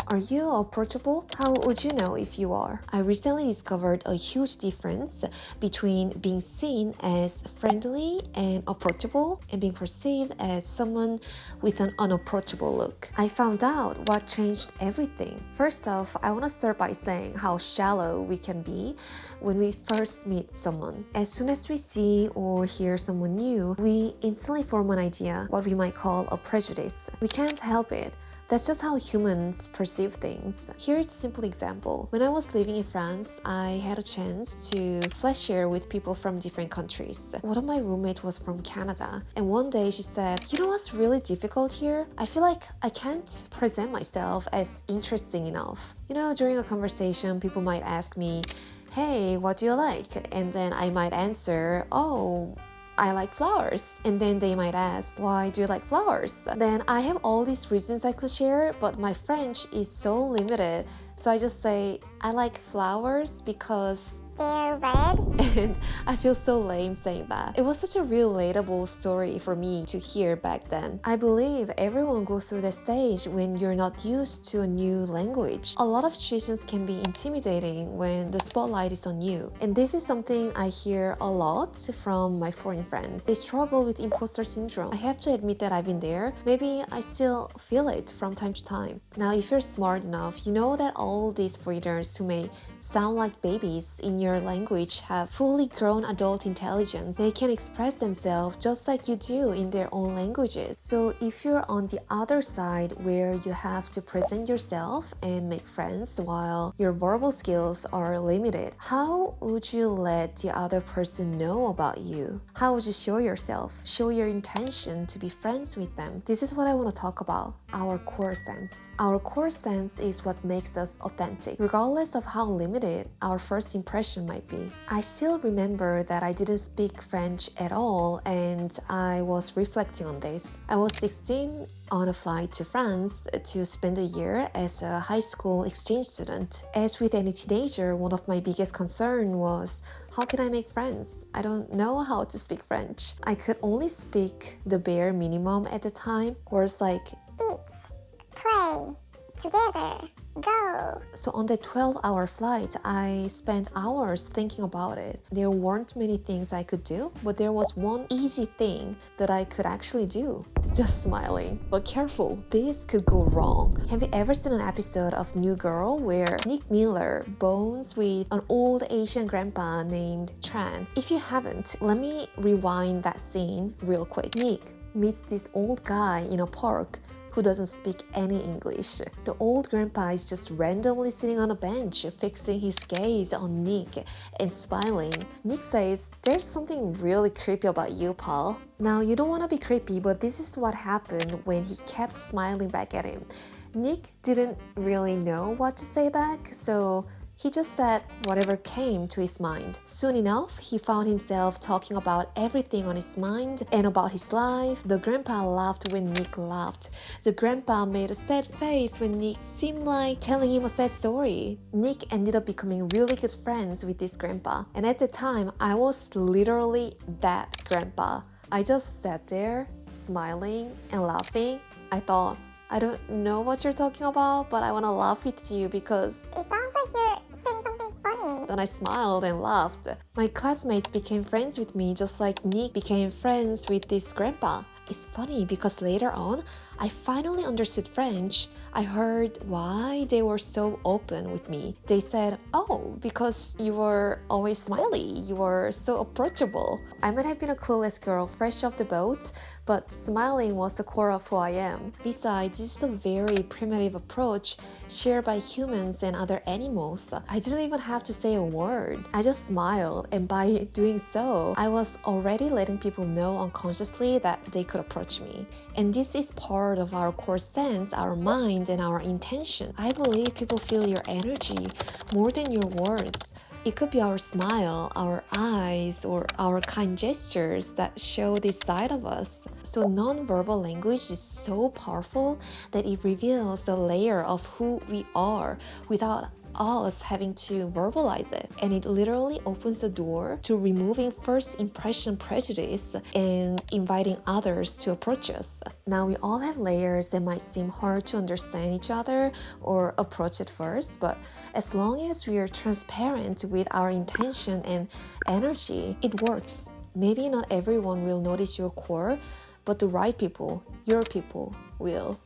Are you approachable? How would you know if you are? I recently discovered a huge difference between being seen as friendly and approachable and being perceived as someone with an unapproachable look. I found out what changed everything. First off, I want to start by saying how shallow we can be when we first meet someone. As soon as we see or hear someone new, we instantly form an idea, what we might call a prejudice. We can't help it. That's just how humans perceive things. Here's a simple example. When I was living in France, I had a chance to flash share with people from different countries. One of my roommates was from Canada, and one day she said, "You know what's really difficult here? I feel like I can't present myself as interesting enough." During a conversation, people might ask me, "Hey, what do you like?" And then I might answer, "Oh, I like flowers." And then they might ask, "Why do you like flowers?" Then I have all these reasons I could share, but my French is so limited. So I just say, "I like flowers because they're red." And I feel so lame saying that. It was such a relatable story for me to hear back then. I believe everyone goes through that stage when you're not used to a new language. A lot of situations can be intimidating when the spotlight is on you. And this is something I hear a lot from my foreign friends. They struggle with imposter syndrome. I have to admit that I've been there. Maybe I still feel it from time to time. Now, if you're smart enough, you know that all these foreigners who may sound like babies in your language have fully grown adult intelligence. They can express themselves just like you do in their own languages. So if you're on the other side where you have to present yourself and make friends while your verbal skills are limited, how would you let the other person know about you? How would you show yourself? Show your intention to be friends with them? This is what I want to talk about, our core sense. Our core sense is what makes us authentic, regardless of how limited our first impression might be. I still remember that I didn't speak French at all, and I was reflecting on this. I was 16 on a flight to France to spend a year as a high school exchange student. As with any teenager, one of my biggest concerns was, how can I make friends? I don't know how to speak French. I could only speak the bare minimum at the time, words like eat, play, together, go. So on the 12-hour flight, I spent hours thinking about it. There weren't many things I could do, but there was one easy thing that I could actually do. Just smiling. But careful, this could go wrong. Have you ever seen an episode of New Girl where Nick Miller bonds with an old Asian grandpa named Tran? If you haven't, let me rewind that scene real quick. Nick meets this old guy in a park who doesn't speak any English. The old grandpa is just randomly sitting on a bench, fixing his gaze on Nick and smiling. Nick says, "There's something really creepy about you, pal." Now, you don't want to be creepy, but this is what happened when he kept smiling back at him. Nick didn't really know what to say back, so he just said whatever came to his mind. Soon enough, he found himself talking about everything on his mind and about his life. The grandpa laughed when Nick laughed. The grandpa made a sad face when Nick seemed like telling him a sad story. Nick ended up becoming really good friends with this grandpa. And at the time, I was literally that grandpa. I just sat there, smiling and laughing. I thought, I don't know what you're talking about, but I want to laugh with you because it sounds like you're saying something funny. Then I smiled and laughed. My classmates became friends with me just like Nick became friends with this grandpa. It's funny because later on, I finally understood French. I heard why they were so open with me. They said, "Oh, because you were always smiley, you were so approachable." I might have been a clueless girl fresh off the boat, but smiling was the core of who I am. Besides, this is a very primitive approach shared by humans and other animals. I didn't even have to say a word. I just smiled, and by doing so, I was already letting people know unconsciously that they could approach me. And this is part of our core sense, our mind, and our intention. I believe people feel your energy more than your words. It could be our smile, our eyes, or our kind gestures that show this side of us. So nonverbal language is so powerful that it reveals a layer of who we are without us having to verbalize it. And it literally opens the door to removing first impression prejudice and inviting others to approach us. Now, we all have layers that might seem hard to understand each other or approach at first, but as long as we are transparent with our intention and energy, it works. Maybe not everyone will notice your core, but the right people, your people, will.